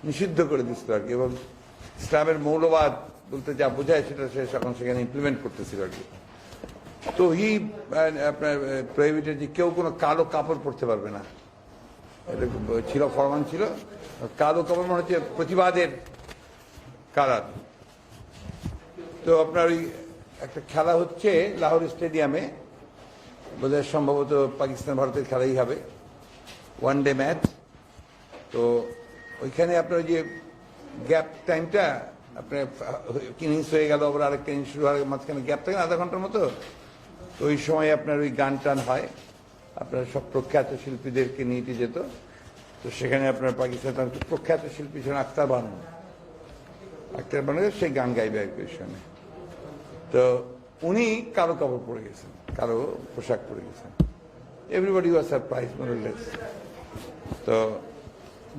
নিষিদ্ধ করে দিচ্ছিল আর কি, এবং ইসলামের মৌলবাদ বলতে যা বোঝায় সেটা সে এখন সেখানে ইমপ্লিমেন্ট করতেছিল আর কি। তো আপনার প্রহিবিটেড যে কেউ কোনো কালো কাপড় পরতে পারবে না, এটা ছিল, ফরমান ছিল। কালো কাপড় মানে হচ্ছে প্রতিবাদের কালার। তো আপনার ওই একটা খেলা হচ্ছে লাহোর স্টেডিয়ামে, বোধহয় সম্ভবত পাকিস্তান ভারতের খেলাই হবে, ওয়ান ডে ম্যাচ। তো ওইখানে আপনার ওই যে গ্যাপ টাইমটা আপনার ইনিংস হয়ে গেল, আবার আরেকটা ইনিংস শুরু হওয়ার মাঝখানে গ্যাপ থাকে আধা ঘন্টার মতো। তো ওই সময় আপনার ওই গান টান হয়, আপনার সব প্রখ্যাত শিল্পীদেরকে নিয়ে যেত। তো সেখানে আপনার পাকিস্তান প্রখ্যাত শিল্পী ছিলেন আখতার বানু, সেই গান গাইবে আর কি ওই সময়। তো উনি কালো কাপড় পরে গেছেন, কালো পোশাক পরে গেছেন। Everybody was surprise মোরলেস। তো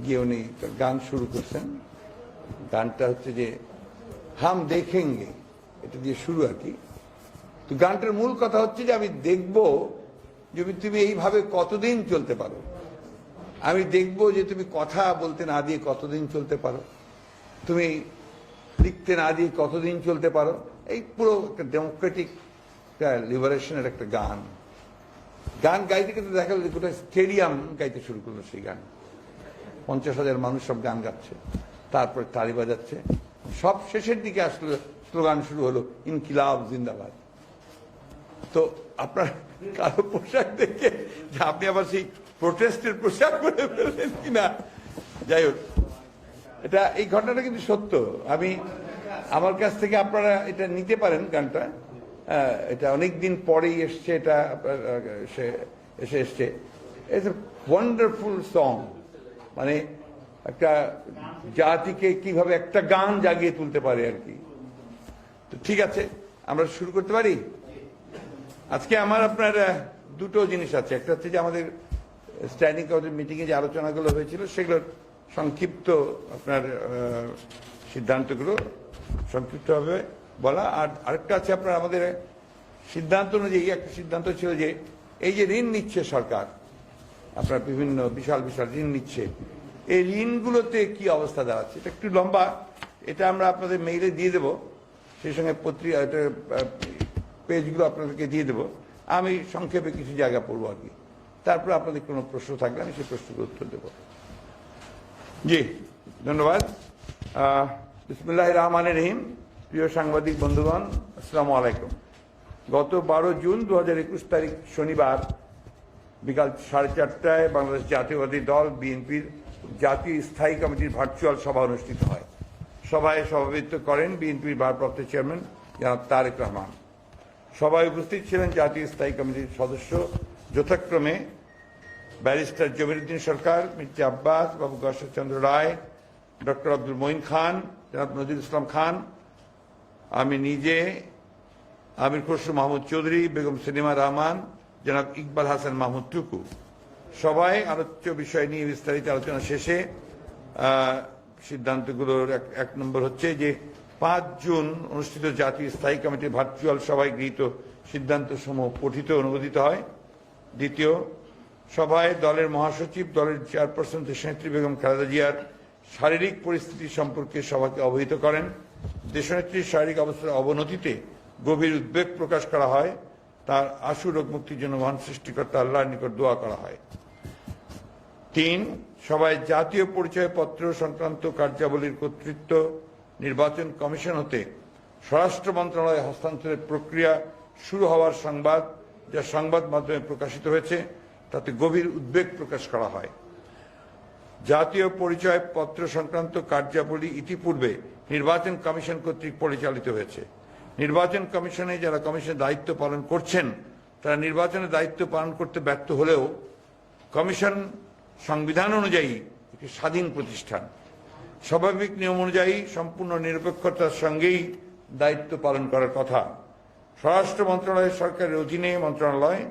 গিয়ে উনি গান শুরু করছেন। গানটা হচ্ছে যে হাম দেখেঙ্গে, এটা দিয়ে শুরু আর কি। তো গানটার মূল কথা হচ্ছে যে আমি দেখবো যে তুমি এইভাবে কতদিন চলতে পারো, আমি দেখবো যে তুমি কথা বলতে না দিয়ে কতদিন চলতে পারো, তুমি লিখতে না দিয়ে কতদিন চলতে পারো। এই পুরো একটা ডেমোক্রেটিক একটা লিবারেশনের একটা গান। গান গাইতে কিন্তু দেখা গেল গোটা স্টেডিয়াম গাইতে শুরু করলো সেই গান। 50,000 মানুষ সব গান গাচ্ছে, তারপরে তালি বাজাচ্ছে। সব শেষের দিকে আসলে স্লোগান শুরু হলো ইনকিলাব জিন্দাবাদ। তো আপনার কালো পোশাক দেখে যে আপনি আবার সেই প্রোটেস্টের পোশাক পরে ফেললেন কিনা, যাই হোক, এটা এই ঘটনাটা কিন্তু সত্য। আমি আমার কাছ থেকে আপনারা এটা নিতে পারেন গানটা, এটা অনেকদিন পরেই এসছে, এটা এসছে। ইটস এ ওয়ান্ডারফুল সং, মানে একটা জাতিকে কিভাবে একটা গান জাগিয়ে তুলতে পারে আর কি। তো ঠিক আছে, আমরা শুরু করতে পারি। আজকে আমার আপনার দুটো জিনিস আছে। একটা হচ্ছে যে আমাদের স্ট্যান্ডিং কমিটির মিটিংয়ে যে আলোচনাগুলো হয়েছিল সেগুলোর সংক্ষিপ্ত আপনার সিদ্ধান্তগুলো সংক্ষিপ্তভাবে বলা, আর আরেকটা আছে আপনার আমাদের সিদ্ধান্ত অনুযায়ী একটা সিদ্ধান্ত ছিল যে এই যে ঋণ নিচ্ছে সরকার, আপনার বিভিন্ন বিশাল বিশাল ঋণ নিচ্ছে, এই ঋণগুলোতে কি অবস্থা দাঁড়াচ্ছে। এটা একটু লম্বা, এটা আমরা আপনাদের মেইলে দিয়ে দেবো, সেই সঙ্গে পত্রিকা পেজগুলো আপনাদেরকে দিয়ে দেবো। আমি সংক্ষেপে কিছু জায়গা পড়বো আর কি, তারপর আপনাদের কোনো প্রশ্ন থাকলে আমি সেই প্রশ্নগুলো উত্তর দেবো। জি ধন্যবাদ। বিসমিল্লাহির রহমানির রহিম। প্রিয় সাংবাদিক বন্ধুগণ, আসসালামু আলাইকুম। গত 12 জুন 2021 তারিখ শনিবার বিকাল 4:30টায় বাংলাদেশ জাতীয়বাদী দল বিএনপির জাতীয় স্থায়ী কমিটির ভার্চুয়াল সভা অনুষ্ঠিত হয়। সভায় সভাপতিত্ব করেন বিএনপির ভারপ্রাপ্ত চেয়ারম্যান জনাব তারেক রহমান। সভায় উপস্থিত ছিলেন জাতীয় স্থায়ী কমিটির সদস্য যথাক্রমে ব্যারিস্টার জমির উদ্দিন সরকার, মির্জা আব্বাস, বাবু গশ্বরচন্দ্র রায়, ডক্টর আব্দুল মঈন খান, জনাব নজরুল ইসলাম খান, আমি নিজে, আমির খসরু মাহমুদ চৌধুরী, বেগম সেলিমা রহমান, জনাব ইকবাল হাসান মাহমুদ টুকু। সভায় আলোচ্য বিষয় নিয়ে বিস্তারিত আলোচনা শেষে সিদ্ধান্তগুলোর এক নম্বর হচ্ছে যে 5 জুন অনুষ্ঠিত জাতীয় স্থায়ী কমিটির ভার্চুয়াল সভায় গৃহীত সিদ্ধান্তসমূহ পঠিত অনুমোদিত হয়। দ্বিতীয়, সভায় দলের মহাসচিব, দলের চেয়ারপারসন দেশনেত্রী বেগম খালেদা জিয়ার শারীরিক পরিস্থিতি সম্পর্কে সভাকে অবহিত করেন। দেশনেত্রীর শারীরিক অবস্থার অবনতিতে গভীর উদ্বেগ প্রকাশ করা হয়। তার আশু রোগ মুক্তির জন্য মহান সৃষ্টিকর্তা আল্লাহর নিকট দোয়া করা হয়। 3, সভায় জাতীয় পরিচয়পত্র সংক্রান্ত কার্যাবলীর কর্তৃত্ব নির্বাচন কমিশন হতে স্বরাষ্ট্র মন্ত্রণালয়ে হস্তান্তরের প্রক্রিয়া শুরু হওয়ার সংবাদ, যা সংবাদ মাধ্যমে প্রকাশিত হয়েছে, তাতে গভীর উদ্বেগ প্রকাশ করা হয়। জাতীয় পরিচয়পত্র সংক্রান্ত কার্যাবলী ইতিপূর্বে নির্বাচন কমিশন কর্তৃক পরিচালিত হয়েছে। নির্বাচন কমিশনে যারা কমিশনের দায়িত্ব পালন করছেন তারা নির্বাচনের দায়িত্ব পালন করতে ব্যর্থ হলেও কমিশন সংবিধান অনুযায়ী একটি স্বাধীন প্রতিষ্ঠান। স্বাভাবিক নিয়ম অনুযায়ী সম্পূর্ণ নিরপেক্ষতার সঙ্গেই দায়িত্ব পালন করার কথা। স্বরাষ্ট্র মন্ত্রণালয় সরকারের অধীনে মন্ত্রণালয়।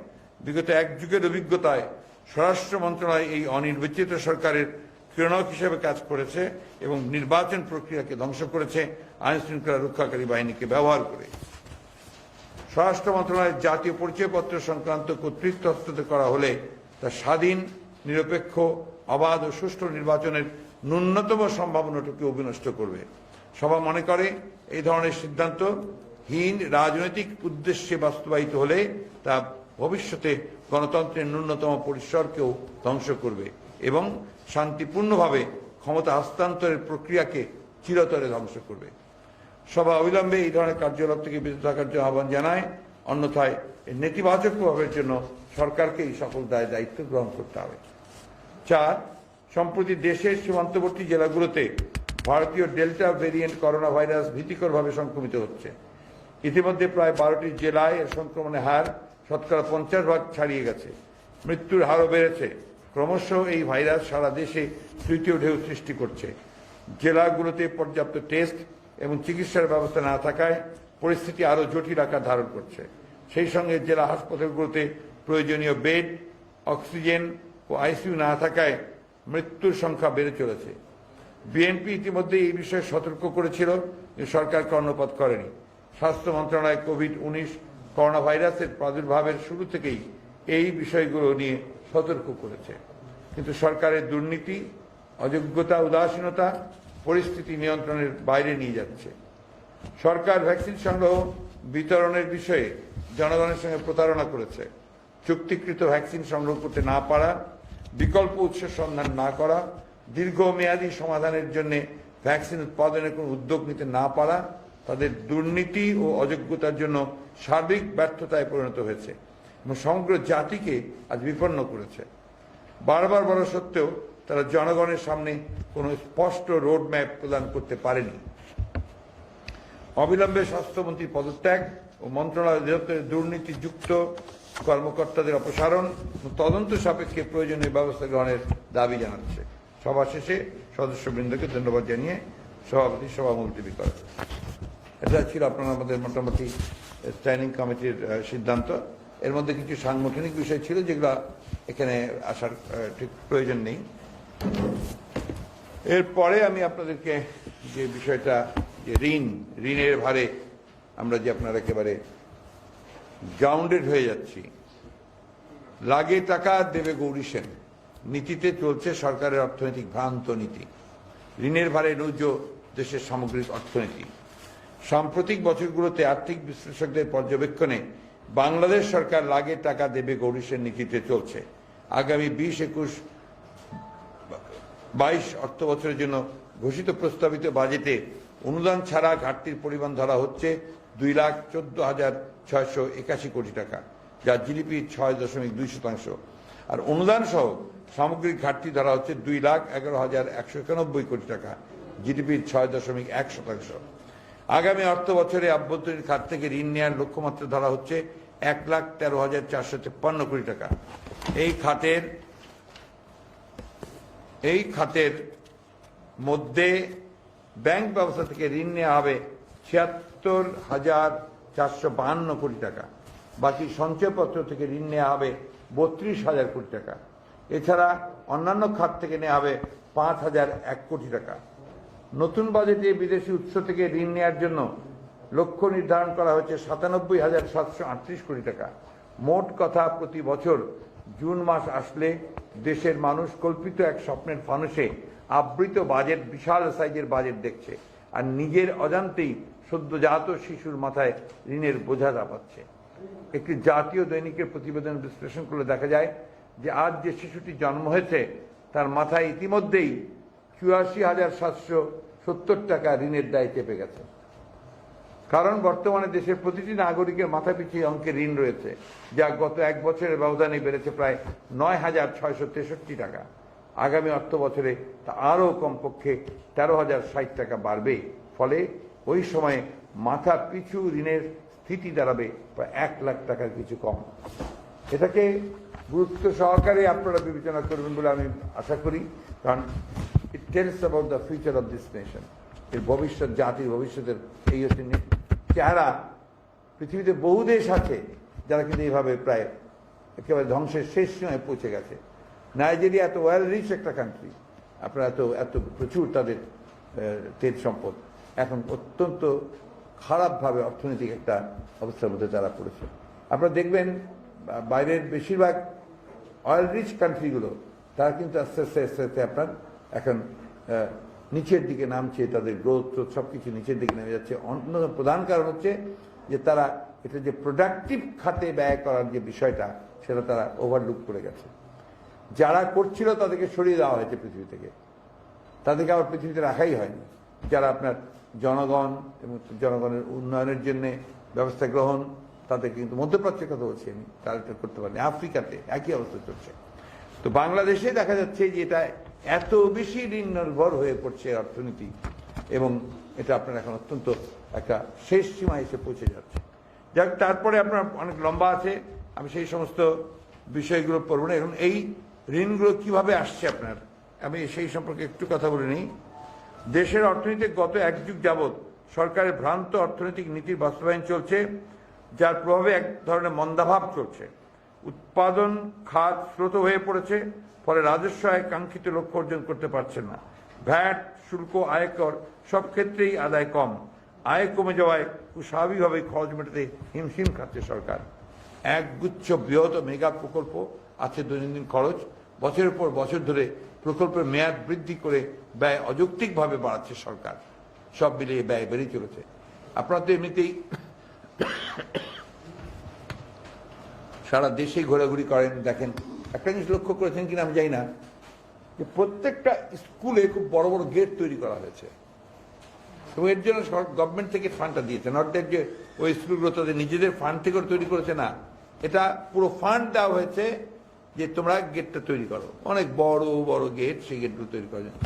বিগত 1 যুগের অভিজ্ঞতায় স্বরাষ্ট্র মন্ত্রণালয় এই অনির্বাচিত সরকারের ক্রীড়নক হিসেবে কাজ করেছে এবং নির্বাচন প্রক্রিয়াকে ধ্বংস করেছে আইন শৃঙ্খলা রক্ষাকারী বাহিনীকে ব্যবহার করে। স্বরাষ্ট্র মন্ত্রণালয়ের জাতীয় পরিচয়পত্র সংক্রান্ত কর্তৃত্ব হস্তগত করা হলে তা স্বাধীন, নিরপেক্ষ, অবাধ ও সুষ্ঠু নির্বাচনের ন্যূনতম সম্ভাবনাটুকু বিনষ্ট করবে। সভা মনে করে এই ধরনের সিদ্ধান্ত হীন রাজনৈতিক উদ্দেশ্যে বাস্তবায়িত হলে তা ভবিষ্যতে গণতন্ত্রের ন্যূনতম পরিসরকেও ধ্বংস করবে এবং শান্তিপূর্ণভাবে ক্ষমতা হস্তান্তরের প্রক্রিয়াকে চিরতরে ধ্বংস করবে। সভা অবিলম্বে এই ধরনের কার্যকলাপ থেকে বিরত থাকার জন্য আহ্বান জানায়, অন্যথায় এর নেতিবাচক প্রভাবের জন্য সরকারকে এই সকল দায়িত্ব গ্রহণ করতে হবে। 4. সম্প্রতি দেশের সীমান্তবর্তী জেলাগুলোতে ভারতীয় ডেল্টা ভেরিয়েন্ট করোনা ভাইরাস ভীতিকরভাবে সংক্রমিত হচ্ছে। ইতিমধ্যে প্রায় 12টি জেলায় এর সংক্রমণের হার শতকরা 50% ছাড়িয়ে গেছে। মৃত্যুর হারও বেড়েছে। ক্রমশ এই ভাইরাস সারা দেশে তৃতীয় ঢেউ সৃষ্টি করছে। জেলাগুলোতে পর্যাপ্ত টেস্ট এবং চিকিৎসার ব্যবস্থা না থাকায় পরিস্থিতি আরও জটিল আকার ধারণ করছে। সেই সঙ্গে জেলা হাসপাতালগুলোতে প্রয়োজনীয় বেড, অক্সিজেন ও আইসিইউ না থাকায় মৃত্যুর সংখ্যা বেড়ে চলেছে। বিএনপি ইতিমধ্যে এই বিষয়ে সতর্ক করেছিল, যে সরকার কর্ণপাত করেনি। স্বাস্থ্য মন্ত্রণালয় কোভিড-19 করোনা ভাইরাসের প্রাদুর্ভাবের শুরু থেকেই এই বিষয়গুলো নিয়ে সতর্ক করেছে, কিন্তু সরকারের দুর্নীতি, অযোগ্যতা, উদাসীনতা পরিস্থিতি নিয়ন্ত্রণের বাইরে নিয়ে যাচ্ছে। সরকার ভ্যাকসিন সংগ্রহ বিতরণের বিষয়ে জনগণের সঙ্গে প্রতারণা করেছে। চুক্তিকৃত ভ্যাকসিন সংগ্রহ করতে না পারা, বিকল্প উৎসের সন্ধান না করা, দীর্ঘমেয়াদী সমাধানের জন্য ভ্যাকসিন উৎপাদনের কোনো উদ্যোগ নিতে না পারা তাদের দুর্নীতি ও অযোগ্যতার জন্য সার্বিক ব্যর্থতায় পরিণত হয়েছে এবং সমগ্র জাতিকে আজ বিপন্ন করেছে। বারবার বলা সত্ত্বেও তারা জনগণের সামনে কোনো স্পষ্ট রোডম্যাপ প্রদান করতে পারেনি। অবিলম্বে স্বাস্থ্যমন্ত্রী পদত্যাগ ও মন্ত্রণালয় অধিদপ্তরের দুর্নীতিযুক্ত কর্মকর্তাদের অপসারণ ও তদন্ত সাপেক্ষে প্রয়োজনীয় ব্যবস্থা গ্রহণের দাবি জানাচ্ছে। সভা শেষে সদস্যবৃন্দকে ধন্যবাদ জানিয়ে সভাপতি সভা মুলতবি করেন। এটা ছিল আপনারা আমাদের মোটামুটি স্ট্যান্ডিং কমিটির সিদ্ধান্ত। এর মধ্যে কিছু সাংগঠনিক বিষয় ছিল যেগুলো এখানে আসার ঠিক প্রয়োজন নেই। এরপরে আমি আপনাদেরকে যে বিষয়টা, যে ঋণের ভারে আমরা যে আপনারা একেবারে গ্রাউন্ডেড হয়ে যাচ্ছি, লাগে টাকা দেবে গৌরী সেন নীতিতে চলছে সরকারের অর্থনৈতিক ভ্রান্ত নীতি। ঋণের ভারে রুজ দেশের সামগ্রিক অর্থনীতি। সাম্প্রতিক বছরগুলোতে আর্থিক বিশ্লেষকদের পর্যবেক্ষণে বাংলাদেশ সরকার লাগে টাকা দেবে গৌরী সেন নীতিতে চলছে। আগামী 20-21-22 অর্থ বছরের জন্য ঘোষিত প্রস্তাবিত বাজেটে অনুদান ছাড়া ঘাটতির পরিমাণ ধরা হচ্ছে 2,14,681 কোটি টাকা, যা জিডিপির 6.2%। আর অনুদান সহ সামগ্রিক ঘাটতি ধরা হচ্ছে 2,11,191 কোটি টাকা, জিডিপির 6.1%। আগামী অর্থ বছরে আভ্যন্তরীণ খাত থেকে ঋণ নেওয়ার লক্ষ্যমাত্রা ধরা হচ্ছে 1,13,453 কোটি টাকা। এই খাতের মধ্যে ব্যাংক ব্যবস্থা থেকে ঋণ নেওয়া হবে 76,452 কোটি টাকা। বাকি সঞ্চয়পত্র থেকে ঋণ নেওয়া হবে 32,000 কোটি টাকা। এছাড়া অন্যান্য খাত থেকে নেওয়া হবে 5,001 কোটি টাকা। নতুন বাজেটে বিদেশি উৎস থেকে ঋণ নেওয়ার জন্য লক্ষ্য নির্ধারণ করা হয়েছে 97,738 কোটি টাকা। মোট কথা, প্রতি বছর জুন মাস আসলে দেশের মানুষ কল্পিত এক স্বপ্নের ফানুষে আবৃত বাজেট, বিশাল সাইজের বাজেট দেখছে, আর নিজের অজান্তেই সদ্যজাত শিশুর মাথায় ঋণের বোঝা চাপাচ্ছে। একটি জাতীয় দৈনিকের প্রতিবেদন বিশ্লেষণ করলে দেখা যায় যে আজ যে শিশুটি জন্ম হয়েছে তার মাথায় ইতিমধ্যেই 84,770 টাকা ঋণের দায় চেপে গেছে। কারণ বর্তমানে দেশের প্রতিটি নাগরিকের মাথা পিছু অঙ্কের ঋণ রয়েছে, যা গত এক বছরের ব্যবধানে বেড়েছে প্রায় 9,663 টাকা। আগামী অর্থ বছরে তা আরও কমপক্ষে 13,060 টাকা বাড়বে। ফলে ওই সময়ে মাথা পিছু ঋণের স্থিতি দাঁড়াবে প্রায় 1 লাখ টাকার কিছু কম। এটাকে গুরুত্ব সহকারে আপনারা বিবেচনা করবেন বলে আমি আশা করি, কারণ it tells about the future of this nation. এর ভবিষ্যৎ, জাতির ভবিষ্যতের এই হচ্ছে চেহারা। পৃথিবীতে বহু দেশ আছে যারা কিন্তু এইভাবে প্রায় একেবারে ধ্বংসের শেষ সময় পৌঁছে গেছে। নাইজেরিয়া এত ওয়েল রিচ একটা কান্ট্রি, আপনারা এত প্রচুর তাদের তেল সম্পদ, এখন অত্যন্ত খারাপভাবে অর্থনৈতিক একটা অবস্থার মধ্যে তারা পড়েছে। আপনারা দেখবেন বাইরের বেশিরভাগ অয়েল রিচ কান্ট্রিগুলো তারা কিন্তু আস্তে আস্তে আপনার এখন নিচের দিকে নামছে, তাদের গ্রোথ সব কিছু নিচের দিকে নেমে যাচ্ছে। অন্যতম প্রধান কারণ হচ্ছে যে তারা এটা যে প্রোডাক্টিভ খাতে ব্যয় করার যে বিষয়টা সেটা তারা ওভারলুক করে গেছে। যারা করছিল তাদেরকে সরিয়ে দেওয়া হয়েছে পৃথিবী থেকে, তাদেরকে আবার পৃথিবীতে রাখাই হয়নি। যারা আপনার জনগণ এবং জনগণের উন্নয়নের জন্য ব্যবস্থা গ্রহণ, তাদেরকে কিন্তু মধ্যপ্রাচ্যের কথা বলছি আমি, তারা এটা করতে পারেনি। আফ্রিকাতে একই অবস্থা চলছে। তো বাংলাদেশে দেখা যাচ্ছে যে এটা এত বেশি ঋণ নির্ভর হয়ে পড়ছে অর্থনীতি, এবং এটা আপনার এখন অত্যন্ত একটা শেষ সীমায় এসে পৌঁছে যাচ্ছে। যাক, তারপরে আপনার অনেক লম্বা আছে, আমি সেই সমস্ত বিষয়গুলো পড়ব না। এখন এই ঋণগুলো কিভাবে আসছে আপনার, আমি সেই সম্পর্কে একটু কথা বলে নিই। দেশের অর্থনীতি গত এক যুগ যাবৎ সরকারের ভ্রান্ত অর্থনৈতিক নীতির বাস্তবায়ন চলছে, যার প্রভাবে এক ধরনের মন্দাভাব চলছে। উৎপাদন খাত স্রোত হয়ে পড়েছে, ফলে রাজস্ব আয় কাঙ্ক্ষিত লক্ষ্য অর্জন করতে পারছে না। ভ্যাট, শুল্ক, আয়কর সব ক্ষেত্রেই আদায় কম। আয় কমে যাওয়ায় স্বাভাবিকভাবেই খরচ মেটাতে হিমশিম খাচ্ছে সরকার। একগুচ্ছ বৃহৎ মেগা প্রকল্প আছে, দৈনন্দিন খরচ বছরের পর বছর ধরে প্রকল্পের মেয়াদ বৃদ্ধি করে ব্যয় অযৌক্তিকভাবে বাড়াচ্ছে সরকার। সব মিলিয়ে ব্যয় বেড়ে চলেছে। আপনারা তো এমনিতেই সারা দেশে ঘোরাঘুরি করেন, দেখেন। একটা জিনিস লক্ষ্য করেছেন কিনা আমি জানি না, যে প্রত্যেকটা স্কুলে খুব বড় বড় গেট তৈরি করা হয়েছে, এবং এর জন্য গভর্নমেন্ট থেকে ফান্ডটা দিয়েছে। নট দ্যাট যে ওই স্কুলগুলো তাদের নিজেদের ফান্ড থেকে তৈরি করেছে, না, এটা পুরো ফান্ড দেওয়া হয়েছে যে তোমরা গেটটা তৈরি করো। অনেক বড় বড় গেট, সেই গেটগুলো তৈরি করার জন্য,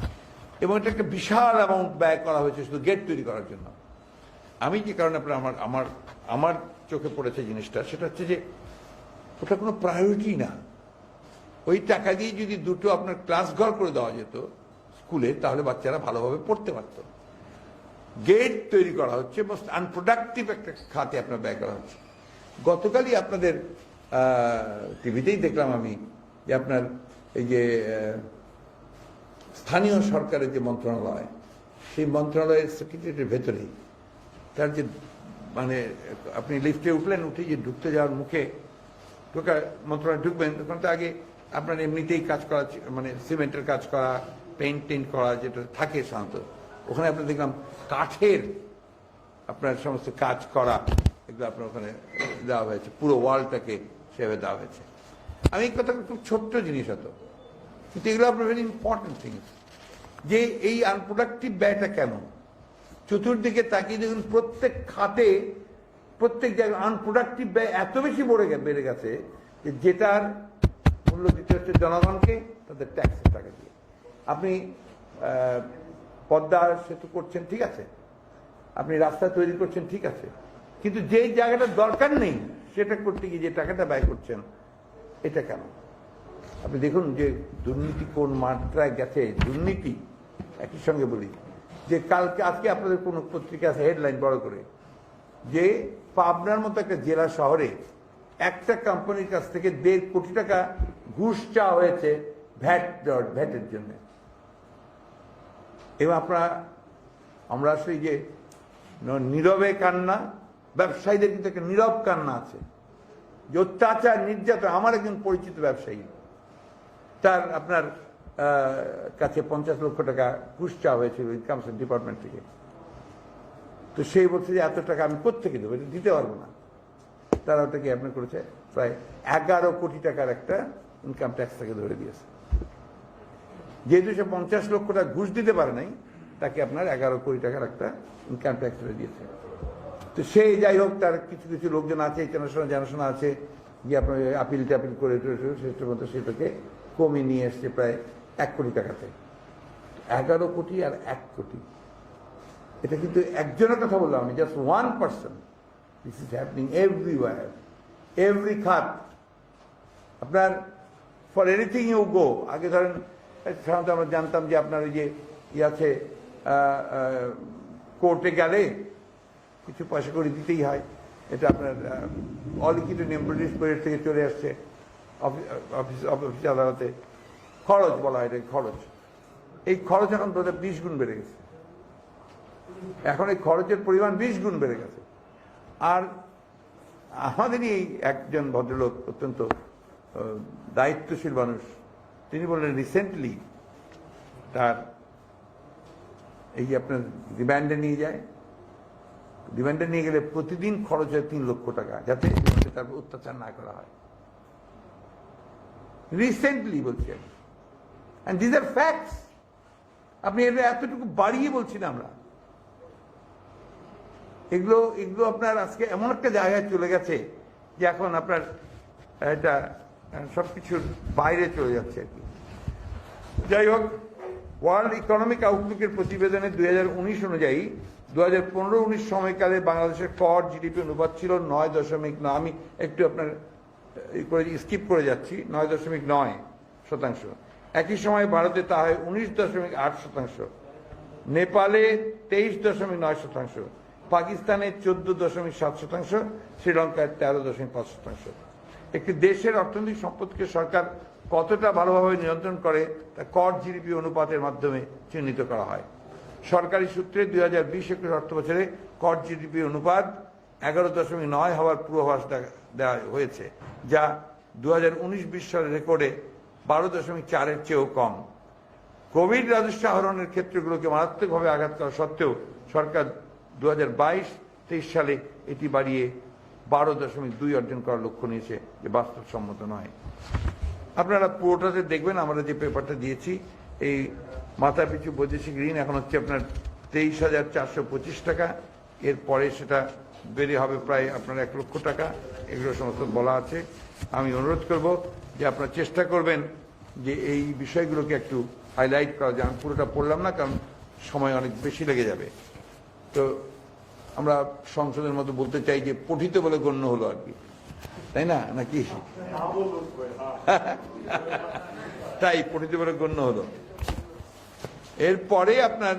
এবং এটা একটা বিশাল অ্যামাউন্ট ব্যয় করা হয়েছে শুধু গেট তৈরি করার জন্য। আমি যে কারণে আপনার আমার চোখে পড়েছে জিনিসটা, সেটা হচ্ছে যে ওটা কোনো প্রায়োরিটি না। ওই টাকা দিয়ে যদি দুটো আপনার ক্লাস ঘর করে দেওয়া যেত স্কুলে, তাহলে বাচ্চারা ভালোভাবে পড়তে পারত। গেট তৈরি করা হচ্ছে, মোস্ট আনপ্রোডাক্টিভ একটা খাতে আপনার ব্যয় করা হচ্ছে। গতকালই আপনাদের টিভিতেই দেখলাম আমি যে আপনার এই যে স্থানীয় সরকারের যে মন্ত্রণালয়, সেই মন্ত্রণালয়ের সেক্রেটারির ভেতরেই তার যে মানে আপনি লিফটে উঠলেন, উঠে যে ঢুকতে যাওয়ার মুখে মন্ত্রণালয় ঢুকবেন, তখন তো আগে আপনার এমনিতেই কাজ করা, মানে সিমেন্টের কাজ করা, পেইন্ট করা যেটা থাকে সাধারণত, ওখানে আপনার দেখলাম কাঠের আপনার সমস্ত কাজ করা, এগুলো আপনার ওখানে দেওয়া হয়েছে, পুরো ওয়ালটাকে সেভাবে দেওয়া হয়েছে। আমি এই কথা খুব ছোট্ট জিনিস হতো, কিন্তু এগুলো আপনার ভেরি ইম্পর্টেন্ট থিংস। যে এই আনপ্রোডাক্টিভ ব্যয়টা কেন? চতুর্দিকে তাকিয়ে দেখুন, প্রত্যেক খাতে প্রত্যেক জায়গায় আনপ্রোডাক্টিভ ব্যয় এত বেশি বেড়ে গেছে যে যেটার মূল্য দিতে হচ্ছে জনগণকে, তাদের ট্যাক্সের টাকা দিয়ে। আপনি পদ্মা সেতু করছেন, ঠিক আছে, আপনি রাস্তা তৈরি করছেন, ঠিক আছে, কিন্তু যেই জায়গাটা দরকার নেই সেটা করতে গিয়ে যে টাকাটা ব্যয় করছেন, এটা কেন? আপনি দেখুন যে দুর্নীতি কোন মাত্রায় গেছে। দুর্নীতি একই সঙ্গে বলি যে আজকে আপনাদের কোন পত্রিকা আছে হেডলাইন বড় করে যে পাবনার মতো একটা জেলা শহরে একটা কোম্পানির কাছ থেকে 1.5 কোটি টাকা ঘুষ চাওয়া হয়েছে ভ্যাটের জন্য। এবং আমরা আসলে যে নীরবে কান্না, ব্যবসায়ীদের কিন্তু একটা নীরব কান্না আছে যে অত্যাচার, নির্যাতন। আমার একজন পরিচিত ব্যবসায়ী, তার আপনার কাছে 50 লক্ষ টাকা ঘুষ চাওয়া হয়েছিল ইনকাম ডিপার্টমেন্ট থেকে। তো সেই বলছে যে এত টাকা আমি কোত্থেকে দেবো, এটা দিতে পারবো না। তারা ওটাকে আপনার করেছে প্রায় 11 কোটি টাকার একটা ইনকাম ট্যাক্স থেকে ধরে দিয়েছে। যেহেতু সে 50 লক্ষ টাকা ঘুষ দিতে পারে নাই, তাকে আপনার 11 কোটি টাকার একটা ইনকাম ট্যাক্স ধরে দিয়েছে। তো সেই যাই হোক, তার কিছু কিছু লোকজন আছে, জানাশোনা আছে, যে আপনার আপিল টাপিল করে শেষের মতো সেটাকে কমিয়ে নিয়ে এসছে প্রায় 1 কোটি টাকাতে। 11 কোটি আর 1 কোটি, এটা কিন্তু একজনের কথা বললাম আমি, just one person. This is happening everywhere, every খাত। আপনার ফর এনিথিং ইউ গো, আগে ধরেন সাধারণত আমরা জানতাম যে আপনার ওই যে আছে কোর্টে গেলে কিছু পয়সা করে দিতেই হয়, এটা আপনার অলিখিত নিয়ম ব্রিটিশ পিরিয়ড থেকে চলে আসছে। অফিস আদালতে খরচ বলা হয়, এটা খরচ। এই খরচ এখন বোধহয় 20 গুণ বেড়ে গেছে। এখন এই খরচের পরিমাণ 20 গুণ বেড়ে গেছে। আর আমাদেরই এই একজন ভদ্রলোক, অত্যন্ত দায়িত্বশীল মানুষ, তিনি বললেন রিসেন্টলি তার এই যে আপনার রিমান্ডে নিয়ে যায়, রিমান্ডে নিয়ে গেলে প্রতিদিন খরচ হয় 3 লক্ষ টাকা, যাতে তার অত্যাচার না করা হয়। রিসেন্টলি বলছি আমি, এন্ড দিস আর ফ্যাক্টস। আপনি এটা এতটুকু বাড়িয়ে বলছি না আমরা, এগুলো আপনার আজকে এমন একটা জায়গায় চলে গেছে যে এখন আপনার এটা সবকিছুর বাইরে চলে যাচ্ছে আর কি। যাই হোক, ওয়ার্ল্ড ইকোনমিক আউটলুকের প্রতিবেদনে 2019 অনুযায়ী 2015-19 সময়কালে বাংলাদেশের কর জিডিপি অনুপাত ছিল 9.9। আমি একটু আপনার স্কিপ করে যাচ্ছি, 9.9%। একই সময় ভারতে তা হয় 19.8%, নেপালে 23.9%, পাকিস্তানে 14.7%, শ্রীলঙ্কায় 13.5%। একটি দেশের অর্থনৈতিক সম্পদকে সরকার কতটা ভালোভাবে নিয়ন্ত্রণ করে তা কর জিডিপি অনুপাতের মাধ্যমে চিহ্নিত করা হয়। সরকারি সূত্রে 2020-21 অর্থ বছরে কর জিডিপি অনুপাত 11.9 হওয়ার পূর্বাভাস দেওয়া হয়েছে, যা 2019-20 সালের রেকর্ডে 12.4-এর চেয়েও কম। কোভিড রাজস্ব আহরণের ক্ষেত্রগুলোকে মারাত্মকভাবে আঘাত করা সত্ত্বেও সরকার 2022-23 সালে এটি বাড়িয়ে 12.2 অর্জন করার লক্ষ্য নিয়েছে, যে বাস্তবসম্মত নয়। আপনারা পুরোটাতে দেখবেন, আমরা যে পেপারটা দিয়েছি, এই মাথা পিছু বৈদেশিক ঋণ এখন হচ্ছে আপনার 23,425 টাকা, এরপরে সেটা বেড়ে হবে প্রায় আপনার 1 লক্ষ টাকা, এগুলো সমস্ত বলা আছে। আমি অনুরোধ করব যে আপনারা চেষ্টা করবেন যে এই বিষয়গুলোকে একটু হাইলাইট করা যায়। আমি পুরোটা পড়লাম না, কারণ সময় অনেক বেশি লেগে যাবে। তো আমরা সংসদের মতো বলতে চাই যে পঠিত বলে গণ্য হলো আর কি, তাই না, নাকি? তাই পঠিত বলে গণ্য হলো। এরপরে আপনার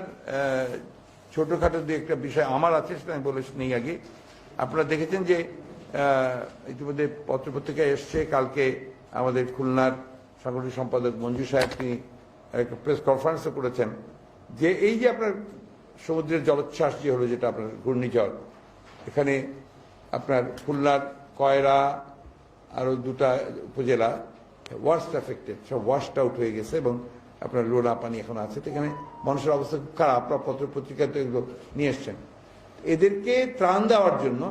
ছোটখাটো দু একটা বিষয় আমার আছে, সেটা আমি বলে নেই আগে। আপনারা দেখেছেন যে ইতিমধ্যে পত্রপত্রিকায় এসছে, কালকে আমাদের খুলনার সাংগঠনিক সম্পাদক মঞ্জু সাহেব তিনি একটা প্রেস কনফারেন্সও করেছেন, যে এই যে আপনার সমুদ্রের জলোচ্ছ্বাস যে হলো, যেটা আপনার ঘূর্ণিঝড়, এখানে আপনার খুলনার কয়রা আরো 2টা উপজেলা ওয়ার্স্ট এফেক্টেড, সব ওয়াশড আউট হয়ে গেছে এবং আপনার লোনা পানি এখন আছে। তো এখানে মানুষের অবস্থা খুব খারাপ, আপনার পত্র পত্রিকাতে এগুলো নিয়ে এসছেন। এদেরকে ত্রাণ দেওয়ার জন্য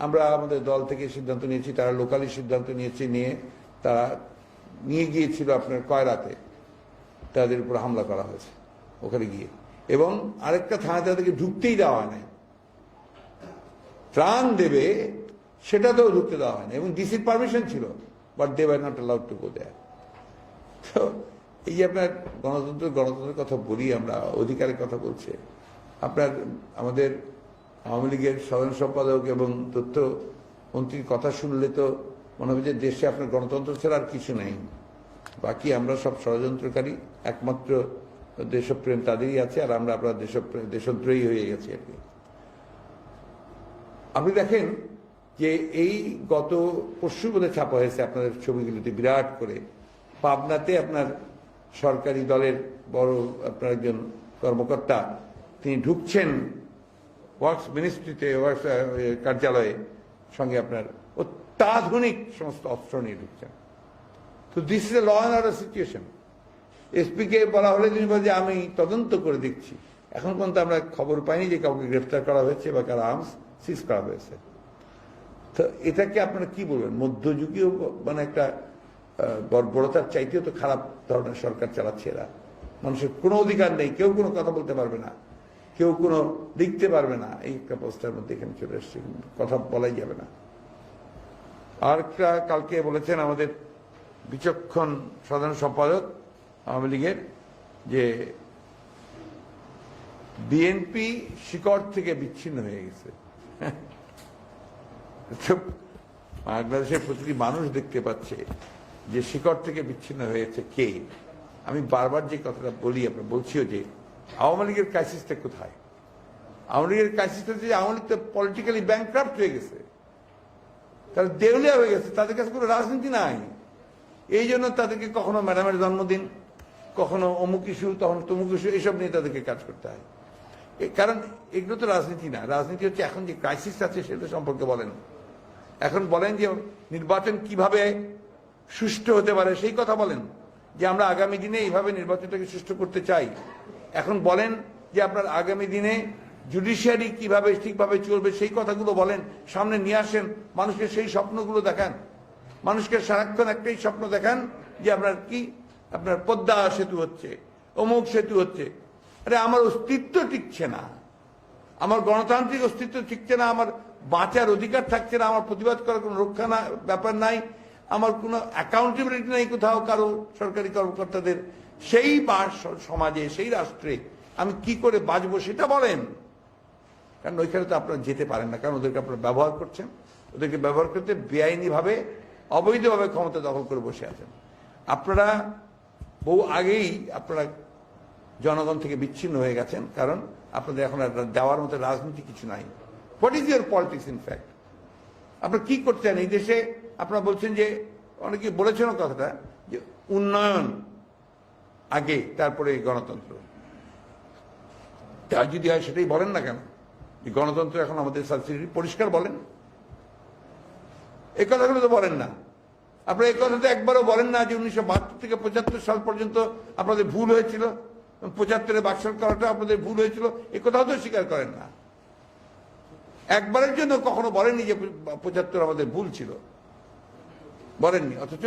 আমরা আমাদের দল থেকে সিদ্ধান্ত নিয়েছি, তারা লোকালি সিদ্ধান্ত নিয়েছে, নিয়ে তারা নিয়ে গিয়েছিল আপনার কয়রাতে, তাদের উপর হামলা করা হয়েছে ওখানে গিয়ে, এবং আরেকটা থানাতে তাদেরকে ঢুকতেই দেওয়া হয় নাই। ত্রাণ দেবে সেটাতেও ঢুকতে দেওয়া হয় না, এবং ডিসির পারমিশন ছিল, but they were not allowed to go there. তো এই যে আপনার গণতন্ত্রের কথা বলি আমরা, অধিকারের কথা বলছে আপনার আমাদের আওয়ামী লীগের সাধারণ সম্পাদক এবং তথ্য মন্ত্রীর কথা শুনলে তো মনে হবে যে দেশে আপনার গণতন্ত্র ছাড়া আর কিছু নেই, বাকি আমরা সব ষড়যন্ত্রকারী, একমাত্র দেশপ্রেম তাদেরই আছে, আর আমরা আপনার দেশদ্রোহী হয়ে গেছি আর কি। আপনি দেখেন যে এই গত পরশু বলে ছাপা হয়েছে আপনাদের ছবিগুলিতে বিরাট করে, পাবনাতে আপনার সরকারি দলের বড় আপনার একজন কর্মকর্তা, তিনি ঢুকছেন ওয়ার্কস মিনিস্ট্রিতে, ওয়ার্কস কার্যালয়ে, সঙ্গে আপনার অত্যাধুনিক সমস্ত অস্ত্র নিয়ে ঢুকছেন। তো this is a law and order situation. এসপিকে বলা হলে তিনি বলে যে আমি তদন্ত করে দেখছি। এখন পর্যন্ত আমরা খবর পাইনি যে কাউকে গ্রেফতার করা হয়েছে বা কারো আর্মস সিজ করা হয়েছে। তো এটাকে আপনারা কি বলবেন? মধ্যযুগীয় মানে একটা বর্বরতার চাইতেও তো খারাপ ধরনের সরকার চালাচ্ছে এরা। মানুষের কোনো অধিকার নেই, কেউ কোনো কথা বলতে পারবে না, কেউ কোনো লিখতে পারবে না, এই একটা অবস্থার মধ্যে এখানে চলে এসছে, কথা বলাই যাবে না। আর কালকে বলেছেন আমাদের বিচক্ষণ সাধারণ সম্পাদক আওয়ামী লীগের, যে বিএনপি শিকড় থেকে বিচ্ছিন্ন হয়ে গেছে। বাংলাদেশের প্রতিটি মানুষ দেখতে পাচ্ছে যে শিকড় থেকে বিচ্ছিন্ন হয়েছে কে। আমি বারবার যে কথাটা বলি, আপনার বলছিও যে আওয়ামী লীগের ক্রাইসিসটা কোথায়? আওয়ামী লীগের ক্রাইসিসটা যে আওয়ামী লীগ তো পলিটিক্যালি ব্যাংক্রাফ্ট হয়ে গেছে, তারা দেউলিয়া হয়ে গেছে, তাদের কাছে কোনো রাজনীতি নাই। এই জন্য তাদেরকে কখনো ম্যাডামের জন্মদিন, কখনো অমুক ইস্যু, তখন তমুক ইস্যু, এইসব নিয়ে তাদেরকে কাজ করতে হয়। কারণ এগুলো তো রাজনীতি না, রাজনীতি হচ্ছে এখন যে ক্রাইসিস আছে সেটা সম্পর্কে বলেন। এখন বলেন যে নির্বাচন কিভাবে সুষ্ঠু হতে পারে সেই কথা বলেন, যে আমরা আগামী দিনে এইভাবে নির্বাচনটাকে সুষ্ঠু করতে চাই। এখন বলেন যে আপনার আগামী দিনে জুডিশিয়ারি কিভাবে ঠিকভাবে চলবে সেই কথাগুলো বলেন, সামনে নিয়ে আসেন, মানুষকে সেই স্বপ্নগুলো দেখান। মানুষকে সারাক্ষণ একটাই স্বপ্ন দেখান যে আপনার কি, আপনার পদ্মা সেতু হচ্ছে, অমুক সেতু হচ্ছে। আরে আমার অস্তিত্ব টিকছে না, আমার গণতান্ত্রিক অস্তিত্ব টিকছে না, আমার বাঁচার অধিকার থাকছে না, আমার প্রতিবাদ করার কোনো রক্ষা না ব্যাপার নাই, আমার কোনো অ্যাকাউন্টেবিলিটি নাই কোথাও কারো সরকারি কর্মকর্তাদের। সেই সমাজে, সেই রাষ্ট্রে আমি কি করে বাঁচবো সেটা বলেন। কারণ ওইখানে তো আপনারা যেতে পারেন না, কারণ ওদেরকে আপনারা ব্যবহার করছেন, ওদেরকে ব্যবহার করতে বেআইনিভাবে, অবৈধভাবে ক্ষমতা দখল করে বসে আছেন। আপনারা বহু আগেই আপনারা জনগণ থেকে বিচ্ছিন্ন হয়ে গেছেন, কারণ আপনাদের এখন আর দেওয়ার মতো রাজনীতি কিছু নাই। What is your politics in fact? আপনারা কি করছেন এই দেশে? আপনারা বলছেন যে, অনেকে বলেছেন কথাটা, যে উন্নয়ন আগে তারপরে গণতন্ত্র। তা যদি হয় সেটাই বলেন না কেন, যে গণতন্ত্র এখন আমাদের সাবসিডি, পরিষ্কার বলেন। এই কথাগুলো তো বলেন না আপনারা। এই কথা তো একবারও বলেন না যে 1972 থেকে 75 সাল পর্যন্ত আপনাদের ভুল হয়েছিল, 75-এ বাকশাল করাটা আপনাদের ভুল হয়েছিল, এই কথাও তো স্বীকার করেন না। একবারের জন্য কখনো বলেননি যে 75 আমাদের ভুল ছিল, বলেননি। অথচ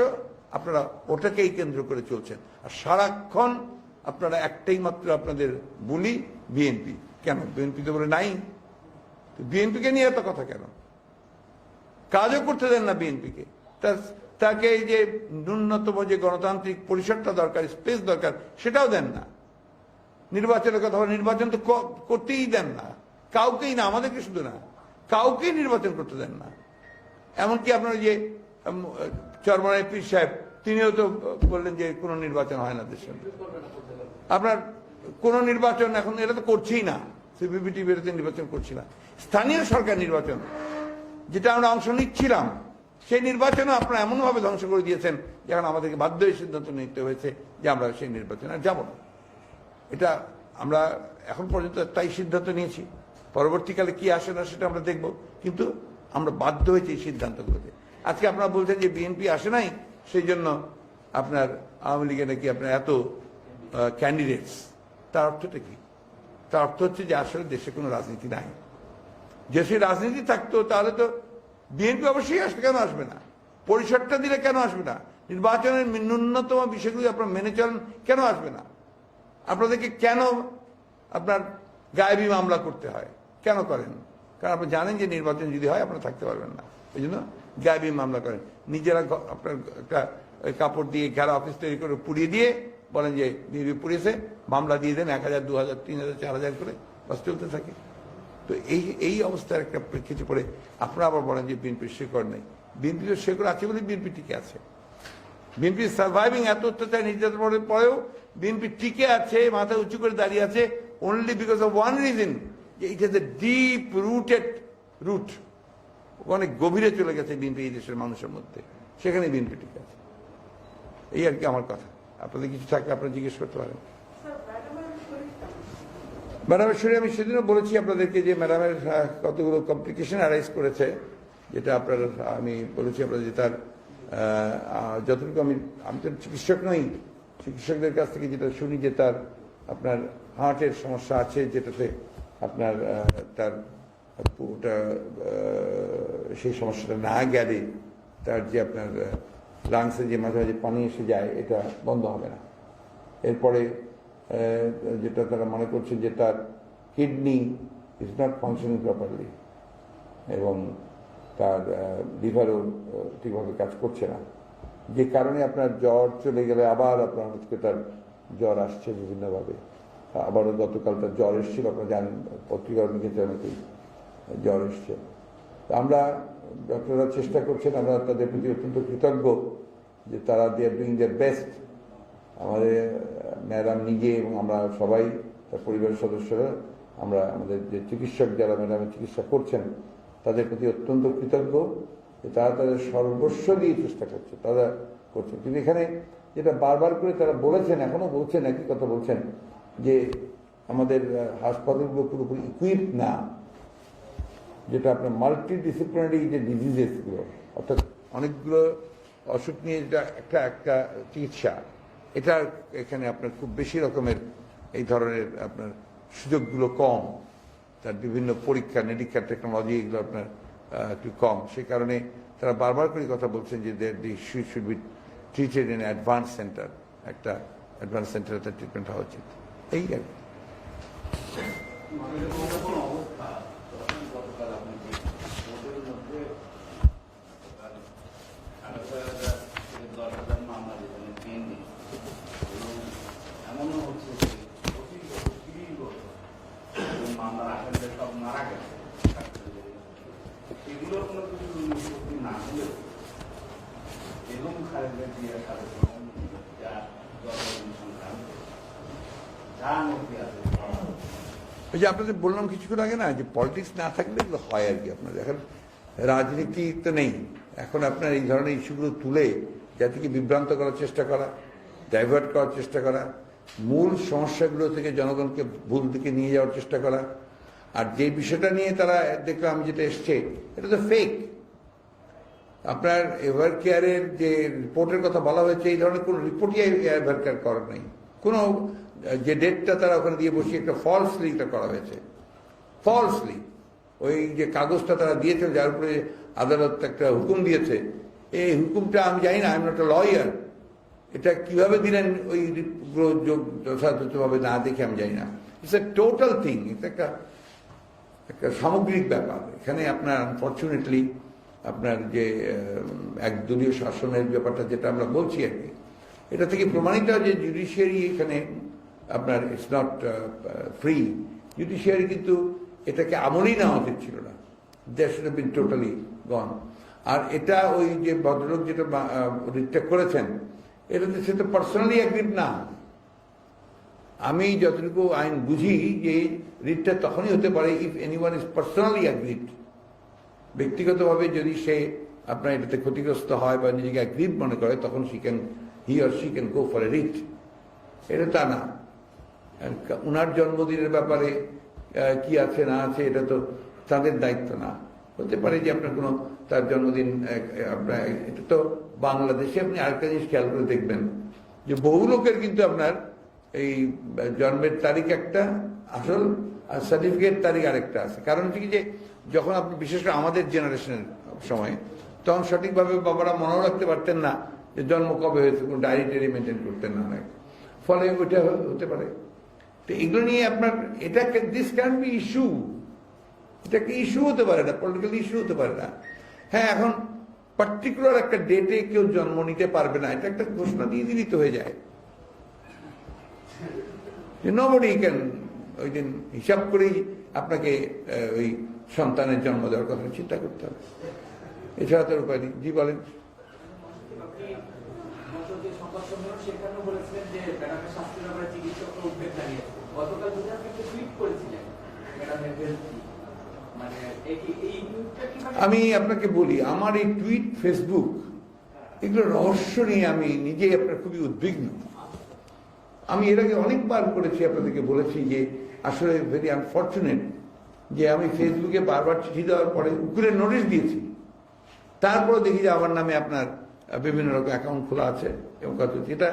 আপনারা ওটাকেই কেন্দ্র করে চলছেন। আর সারাক্ষণ আপনারা একটাই মাত্র আপনাদের বুলি, বিএনপি। কেন বিএনপি তো বলে নাই? বিএনপিকে নিয়ে এত কথা কেন? কাজও করতে দেন না বিএনপিকে। তাকে এই যে ন্যূনতম যে গণতান্ত্রিক পরিসরটা দরকার, স্পেস দরকার, সেটাও দেন না। নির্বাচনের কথা, নির্বাচন তো করতেই দেন না কাউকেই, না আমাদেরকে শুধু না, কাউকেই নির্বাচন করতে দেন না। এমনকি আপনার যে চরমনাই পীর সাহেব, তিনিও তো বললেন যে কোনো নির্বাচন হয় না দেশের। আপনার কোন নির্বাচন এখন এটা তো করছেই না, সিপিবিটি বিরোধী নির্বাচন করছি না। স্থানীয় সরকার নির্বাচন, যেটা আমরা অংশ নিচ্ছিলাম, সেই নির্বাচনও আপনারা এমনভাবে ধ্বংস করে দিয়েছেন, যেখানে আমাদেরকে বাধ্য হয়ে সিদ্ধান্ত নিতে হয়েছে যে আমরা সেই নির্বাচনে আর যাব না। এটা আমরা এখন পর্যন্ত তাই সিদ্ধান্ত নিয়েছি। পরবর্তীকালে কি আসে না সেটা আমরা দেখব, কিন্তু আমরা বাধ্য হয়েছি এই সিদ্ধান্তগুলোতে। আজকে আপনারা বলছেন যে বিএনপি আসে নাই, সেই জন্য আপনার আওয়ামী লীগে নাকি আপনার এত ক্যান্ডিডেটস। তার অর্থটা কি? তার অর্থ হচ্ছে যে আসলে দেশে কোনো রাজনীতি নাই। দেশে রাজনীতি থাকতো তাহলে তো বিএনপি অবশ্যই আসবে, কেন আসবে না? পরিসরটা দিলে কেন আসবে না? নির্বাচনের ন্যূনতম বিষয়গুলি আপনার মেনে চলেন, কেন আসবে না? আপনাদেরকে কেন আপনার গায়েবী মামলা করতে হয়? কেন করেন? কারণ আপনি জানেন যে নির্বাচন যদি হয় আপনারা থাকতে পারবেন না, এই জন্য গায়েবী মামলা করেন। নিজেরা আপনার একটা কাপড় দিয়ে ঘেরা অফিস তৈরি করে পুড়িয়ে দিয়ে বলেন যে বিএনপি পুড়িয়েছে, মামলা দিয়ে দেন 1000, 2000, 3000, 4000 করে, বাস চলতে থাকে। তো এই অবস্থার একটা প্রেক্ষিতে পড়ে আপনারা আবার বলেন যে বিএনপির শেকড় নেই। বিএনপির শেকড় আছে বলে বিএনপি টিকে আছে। বিএনপি সার্ভাইভিং, এত অত্যাচার নির্যাতনের পরেও বিএনপি টিকে আছে, মাথা উঁচু করে দাঁড়িয়ে আছে, only because of one reason, যে it has a deep rooted root, অনেক গভীরে চলে গেছে বিএনপি এই দেশের মানুষের মধ্যে, সেখানে বিএনপি টিকে আছে। এই আর কি আমার কথা। আপনাদের কিছু থাকলে আপনারা জিজ্ঞেস করতে পারেন। ম্যাডামের শরীরে আমি সেদিনও বলেছি আপনাদেরকে যে ম্যাডামের কতগুলো কমপ্লিকেশন অ্যারাইজ করেছে, যেটা আপনার আমি বলেছি আপনাদের যে তার যতটুকু আমি তো চিকিৎসক নই, চিকিৎসকদের কাছ থেকে যেটা শুনি যে তার আপনার হার্টের সমস্যা আছে, যেটাতে আপনার তার ওটা সেই সমস্যাটা না গেলে তার যে আপনার লাংসে যে মাঝে মাঝে পানি এসে যায়, এটা বন্ধ হবে না। এরপরে যেটা তারা মনে করছে যে তার kidney is not functioning properly, এবং তার লিভারও ঠিকভাবে কাজ করছে না, যে কারণে আপনার জ্বর চলে গেলে আবার আপনার হচ্ছে তার জ্বর আসছে বিভিন্নভাবে। আবারও গতকাল তার জ্বর এসেছিল, আপনারা জানেন, পত্রিকার লিখেছে অনেকেই জ্বর এসছে। আমরা ডক্টররা চেষ্টা করছেন, আমরা তাদের প্রতি অত্যন্ত কৃতজ্ঞ যে তারা দে আর ডুইং দেয়ার বেস্ট। আমাদের ম্যাডাম নিজে এবং আমরা সবাই, তার পরিবারের সদস্যরা, আমরা আমাদের যে চিকিৎসক যারা ম্যাডামের চিকিৎসা করছেন তাদের প্রতি অত্যন্ত কৃতজ্ঞ যে তারা তাদের সর্বস্ব দিয়ে চেষ্টা করছে, তারা করছেন। কিন্তু এখানে যেটা বারবার করে তারা বলেছেন, এখনো বলছেন, একই কথা বলছেন যে আমাদের হাসপাতালগুলো পুরোপুরি ইকুইপ না, যেটা আপনার মাল্টি ডিসিপ্লিনারি যে ডিজিজেসগুলো, অর্থাৎ অনেকগুলো অসুখ নিয়ে যেটা একটা চিকিৎসা, এটা এখানে আপনার খুব বেশি রকমের এই ধরনের আপনার সুযোগগুলো কম, তার বিভিন্ন পরীক্ষা নিরীক্ষা টেকনোলজি এগুলো আপনার একটু কম, সেই কারণে তারা বারবার করে কথা বলছেন যে দি issue should be treated in advance centre, একটা অ্যাডভান্স সেন্টারে তার ট্রিটমেন্ট হওয়া উচিত, এই আর কি। ওই যে আপনাদের বললাম কিছুক্ষণ আগে না, যে পলিটিক্স না থাকলে এগুলো হয় আর কি। আপনার এখন রাজনীতি তো নেই, এখন আপনার এই ধরনের ইস্যুগুলো তুলে জাতিকে বিভ্রান্ত করার চেষ্টা করা, ডাইভার্ট করার চেষ্টা করা, মূল সমস্যাগুলো থেকে জনগণকে ভুল দিকে নিয়ে যাওয়ার চেষ্টা করা। আর যে বিষয়টা নিয়ে তারা দেখলাম যেটা এসছে, এটা তো ফেক। আপনার এভার কেয়ারের যে রিপোর্টের কথা বলা হয়েছে, এই ধরনের কোনো রিপোর্টই এভার কেয়ার করার নেই। কোনো যে ডেটটা তারা ওখানে দিয়ে বসিয়ে একটা ফলসলি এটা করা হয়েছে, ফলসলি। ওই যে কাগজটা তারা দিয়েছে, যার উপরে আদালত একটা হুকুম দিয়েছে, এই হুকুমটা আমি জানি না, আমি একটা লয়ার, এটা কিভাবে দিলেন ওই যথাযথভাবে না দেখে আমি জানি না। ইটস এ টোটাল থিং, এটা একটা সামগ্রিক ব্যাপার। এখানে আপনার আনফর্চুনেটলি আপনার যে একদলীয় শাসনের ব্যাপারটা যেটা আমরা বলছি আর কি, এটা থেকে প্রমাণিত যে জুডিশিয়ারি এখানে আপনার ইটস নট ফ্রি। জুডিশিয়ারি কিন্তু এটাকে আমলই নেওয়া উচিত ছিল না, that should have been totally gone. আর এটা ওই যে ভদ্রলোক যেটা রিটটা করেছেন, এটাতে সে তো পার্সোনালি অ্যাগ্রিড না। আমি যতটুকু আইন বুঝি যে রিটটা তখনই হতে পারে if anyone is personally agreed. ব্যক্তিগতভাবে যদি সে আপনার এটাতে ক্ষতিগ্রস্ত হয় বা নিজেকে অ্যাগ্রিড মনে করে, তখন he or she can go for a writ. এটা তা না। উনার জন্মদিনের ব্যাপারে কি আছে না আছে এটা তো তাদের দায়িত্ব না। হতে পারে যে আপনার কোনো তার জন্মদিন আপনার, এটা তো বাংলাদেশে আপনি আরেকটা জিনিস খেয়াল করে দেখবেন যে বহু লোকের কিন্তু আপনার এই জন্মের তারিখ একটা আসল, আর সার্টিফিকেট তারিখ আরেকটা আছে। কারণ কি যে যখন আপনি বিশেষ করে আমাদের জেনারেশনের সময়, তখন সঠিকভাবে বাবারা মনেও রাখতে পারতেন না যে জন্ম কবে হয়েছে, কোনো ডায়েরি টায়েরি মেনটেন করতেন না, ফলে ওইটা হতে পারে। তো এগুলো নিয়ে আপনার এটা দিস ক্যান বি ইস্যু, এটাকে ইস্যু হতে পারে না, পলিটিক্যাল ইস্যু হতে পারে না। হ্যাঁ, এখন পার্টিকুলার একটা ডেটে কেউ জন্ম নিতে পারবে না, এটা একটা ঘোষণা দিয়ে দিলেই তো হয়ে যায়। নোবডি ক্যান ওই দিন হিসাব করেই আপনাকে ওই সন্তানের জন্ম দেওয়ার কথা চিন্তা করতে হবে, এছাড়া তো উপায় নেই। জি বলেন। আমি আপনাকে বলি, আমার এই টুইট, ফেসবুক, এগুলো রহস্য নিয়ে আমি নিজেই আপনার খুবই উদ্বিগ্ন। আমি এর আগে অনেকবার করেছি, আপনাদেরকে বলেছি যে আসলে ভেরি আনফর্চুনেট যে আমি ফেসবুকে বারবার চিঠি দেওয়ার পরে উকিলের নোটিশ দিয়েছি, তারপরে দেখি যে আমার নামে আপনার বিভিন্ন রকম অ্যাকাউন্ট খোলা আছে এবং কত। এটা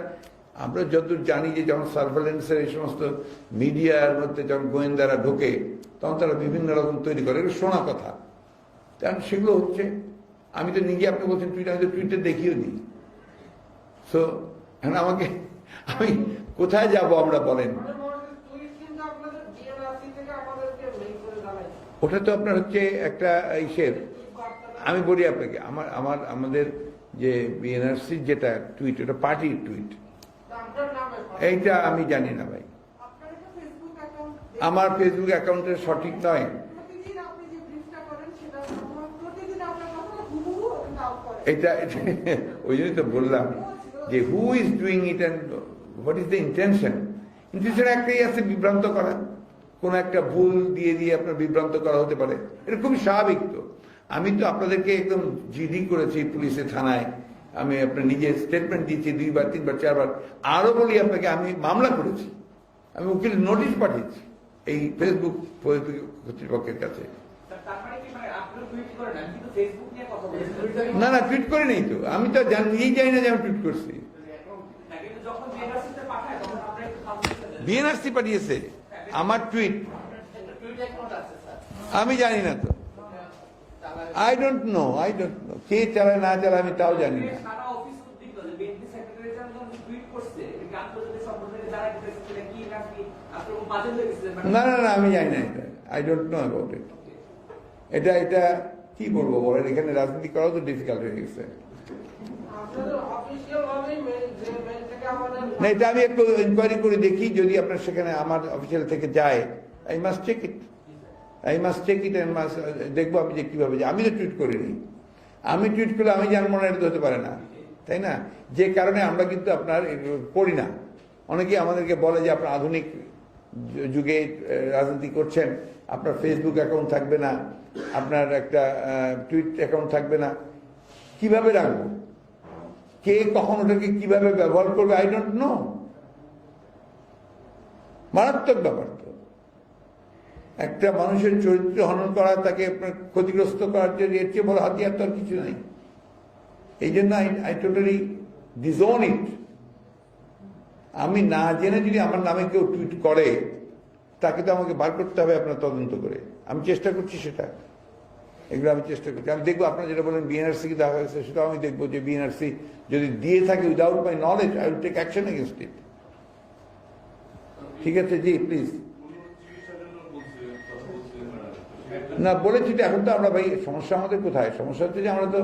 আমরা যতদূর জানি যে যখন সার্ভেলেন্সের এই সমস্ত মিডিয়ার মধ্যে যখন গোয়েন্দারা ঢোকে, তখন তারা বিভিন্ন রকম তৈরি করে, এটা শোনা কথা, কারণ সেগুলো হচ্ছে। আমি তো নিজে, আপনি বলছেন টুইটার, আমি তো টুইটার দেখিও নি। সো এখন আমাকে, আমি কোথায় যাব আমরা বলেন? ওটা তো আপনার হচ্ছে একটা ইসের, আমি বলি আপনাকে, আমাদের যে বিএনআরসির যেটা টুইট, ওটা পার্টির টুইট, এইটা আমি জানি না ভাই। আমার ফেসবুক অ্যাকাউন্টের সঠিক নয়। এটা ওই জন্যই তো বললাম যে who is doing it and what is the intention. Intention একটাই আছে, বিভ্রান্ত করা, কোন একটা ভুল দিয়ে দিয়ে আপনার বিভ্রান্ত করা হতে পারে, এটা খুবই স্বাভাবিক। তো আমি তো আপনাদেরকে একদম জিডি করেছি পুলিশে, থানায়, আমি আপনার নিজে স্টেটমেন্ট দিয়েছি 2 বার 3 বার 4 বার, আরো বলি আপনাকে, আমি মামলা করেছি, আমি উকিল নোটিশ পাঠিয়েছি এই ফেসবুক কর্তৃপক্ষের কাছে। না না, টুইট করে নেই তো, আমি তো নিজেই জানি না যে আমি টুইট করছি। বিএনআরসি পাঠিয়েছে, আমার টুইট আমি জানি না তো, আই ডোন্ট নো কে চালায় না চালায় আমি তাও জানি না। না না না আমি জানি না এটা, I don't know about it. এটা কি বলবো বলেন, এখানে রাজনীতি করাও তো ডিফিকাল্ট হয়ে গেছে। না এটা আমি একটু ইনকোয়ারি করে দেখি, যদি আপনার সেখানে আমার অফিসিয়াল থেকে যায় আই মাস্ট চেক ইট, দেখবো আমি যে কিভাবে যায়। আমি তো টুইট করিনি, আমি টুইট করলে আমি জানবো না, এটা হতে পারে না, তাই না? যে কারণে আমরা কিন্তু আপনার করি না। অনেকেই আমাদেরকে বলে যে আপনার আধুনিক যুগে রাজনীতি করছেন, আপনার ফেসবুক অ্যাকাউন্ট থাকবে না, আপনার একটা টুইট অ্যাকাউন্ট থাকবে না। কিভাবে রাখবো, কে কখন ওটাকে কিভাবে ব্যবহার করবে আই ডোন্ট নো। মারাত্মক ব্যাপার তো, একটা মানুষের চরিত্র হনন করা, তাকে আপনার ক্ষতিগ্রস্ত করার জন্য এর চেয়ে বড় হাতিয়ার তো আর কিছু নাই। এই জন্য আই টোটালি ডিসওন ইট। আমি না জেনে যদি আমার নামে কেউ টুইট করে, তাকে তো আমাকে বার করতে হবে আপনার তদন্ত করে। আমি চেষ্টা করছি সেটা, এগুলো আমি চেষ্টা করছি। আমি দেখবো আপনার যেটা বলেন বিএনআরসি কে দেখা গেছে, সেটাও আমি দেখবো যে বিএনআরসি যদি দিয়ে থাকে without my knowledge, I will take action against it. ঠিক আছে জি প্লিজ। না বলেছি তো, এখন তো আমরা ভাই সমস্যা আমাদের কোথায়? সমস্যা হচ্ছে যে আমরা তো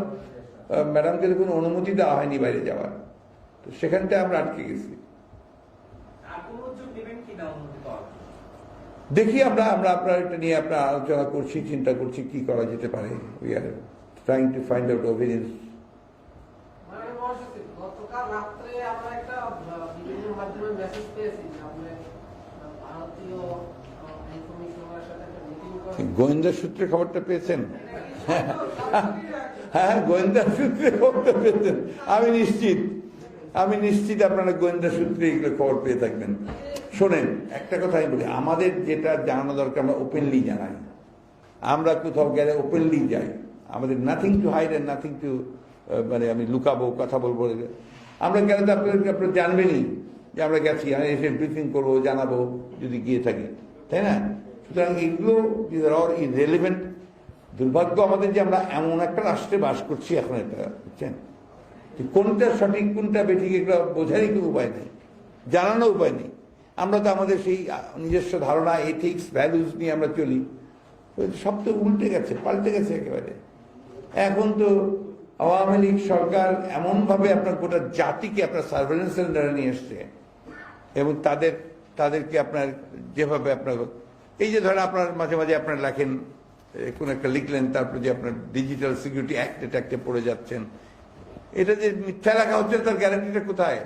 ম্যাডামকে কোনো অনুমতি দেওয়া হয়নি বাইরে যাওয়ার, তো সেখানটা আমরা আটকে গেছি। দেখি আমরা আপনার এটা নিয়ে আপনার আলোচনা করছি, চিন্তা করছি কি করা যেতে পারে। We are trying to find out opinions. গোয়েন্দা সূত্রে খবরটা পেয়েছেন? হ্যাঁ গোয়েন্দা সূত্রে খবরটা পেয়েছেন, আমি নিশ্চিত আপনারা গোয়েন্দা সূত্রে এগুলো খবর পেয়ে থাকবেন। শোনেন একটা কথা আমি বলি, আমাদের যেটা জানানো দরকার আমরা ওপেনলি জানাই। আমরা কোথাও গেলে ওপেনলি যাই, আমাদের nothing to hide and nothing to মানে আমি লুকাবো কথা বলবো। আমরা গেলে তো আপনারা জানবেনই যে আমরা গেছি, আমি এসে ব্রিফিং করবো, জানাবো যদি গিয়ে থাকি, তাই না? সুতরাং এগুলো ইররেলেভেন্ট। দুর্ভাগ্য আমাদের যে আমরা এমন একটা রাষ্ট্রে বাস করছি এখন, এটা বুঝছেন, কোনটা সঠিক কোনটা বেঠিক এগুলো বোঝারই কোনো উপায় নেই, জানানোর উপায় নেই। আমরা তো আমাদের সেই নিজস্ব ধারণা, এথিক্স, ভ্যালুজ নিয়ে আমরা চলি। সব তো উল্টে গেছে, পাল্টে গেছে একেবারে। এখন তো আওয়ামী লীগ সরকার এমনভাবে আপনার গোটা জাতিকে আপনার সার্ভেলেন্সের দ্বারা নিয়ে এসছে, এবং তাদেরকে আপনার যেভাবে আপনার এই যে ধরেন আপনার মাঝে মাঝে আপনার লেখেন, কোন একটা লিখলেন, তারপর যে আপনার ডিজিটাল সিকিউরিটি অ্যাক্টে পড়ে যাচ্ছেন, এটা যে মিথ্যা লেখা হচ্ছে তার গ্যারান্টিটা কোথায়?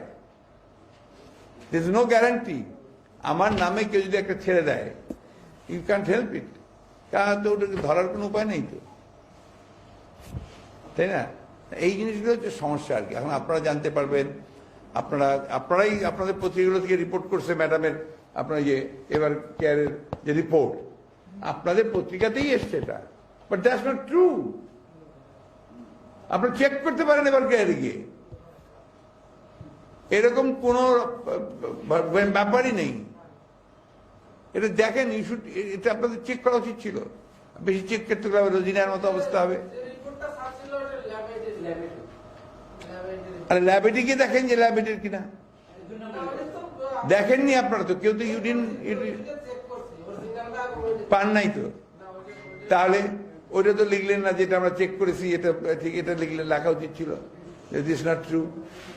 There is no guarantee. আমার নামে কেউ যদি একটা ছেড়ে দেয়, ইউ ক্যান্ট হেল্প ইট, কারণ তো ওটাকে ধরার কোনো উপায় নেই তো, তাই না? এই জিনিসগুলো হচ্ছে সমস্যা আর কি। এখন আপনারা জানতে পারবেন, আপনারাই আপনাদের পত্রিকাগুলো থেকে রিপোর্ট করছে ম্যাডামের আপনার এবার কেয়ারের যে রিপোর্ট, আপনাদের পত্রিকাতেই এসছে এটা, বাট দ্যাটস নট ট্রু। আপনারা চেক করতে পারেন এবার কেয়ারে গিয়ে, এরকম কোন ব্যাপারই নেই। এটা দেখেন, এটা আপনাদের চেক করা উচিত ছিল। বেশি চেক করতে গেলে রোজিনার মতো অবস্থা হবে। আরে ল্যাবেটে গিয়ে দেখেন যে ল্যাবেটের কিনা, দেখেননি আপনারা তো, কেউ তো পান নাই তো, তাহলে ওইটা তো লিখলেন না যেটা আমরা চেক করেছি, এটা ঠিক, এটা লিখলে লেখা উচিত ছিল দিস নট ট্রু।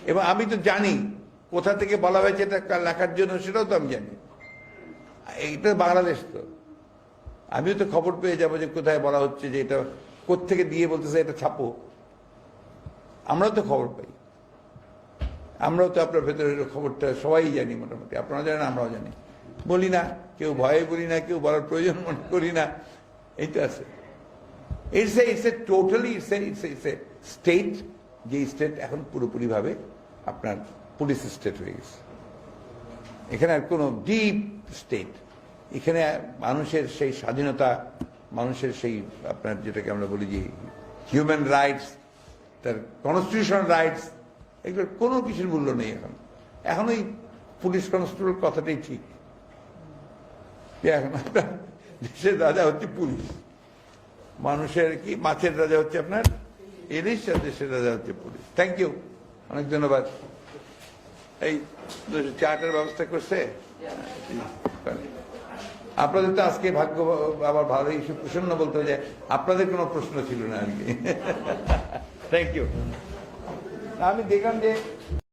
এবং আমি তো জানি কোথা থেকে বলা হয়েছে এটা লেখার জন্য, সেটাও তো আমি জানি। এটা বাংলাদেশ তো, আমিও তো খবর পেয়ে যাবো যে কোথায় বলা হচ্ছে যে এটা কোত্থেকে দিয়ে বলতেছে এটা ছাপো। আমরাও তো খবর পাই, আমরাও তো আপনার ভেতরের খবরটা সবাই জানি মোটামুটি, আপনারা জানেন আমরাও জানি। বলি না, কেউ ভয়ে বলি না, কেউ বলার প্রয়োজন মনে করি না, এই তো আছে। It's a totally it's a state, যে স্টেট এখন পুরোপুরি ভাবে আপনার পুলিশ স্টেট হয়ে গেছে। এখানে আর কোনো ডিপ স্টেট, এখানে মানুষের সেই স্বাধীনতা, মানুষের সেই আপনার যেটাকে আমরা বলি যে হিউম্যান রাইটস, তার কনস্টিটিউশনাল রাইটস, এগুলোর কোনো কিছুর মূল্য নেই এখন। এখন ওই পুলিশ কনস্টেবল কথাটাই ঠিক। এখন আপনার দেশের রাজা হচ্ছে পুলিশ, মানুষের কি মাছের রাজা হচ্ছে আপনার ইলিশ, আর দেশের রাজা হচ্ছে পুলিশ। থ্যাংক ইউ, অনেক ধন্যবাদ। এই চাটার ব্যবস্থা করছে আপনাদের, তো আজকে ভাগ্য আবার ভালোই প্রসন্ন বলতে হয় যে আপনাদের কোনো প্রশ্ন ছিল না আর কি। Thank you. আমি দেখলাম যে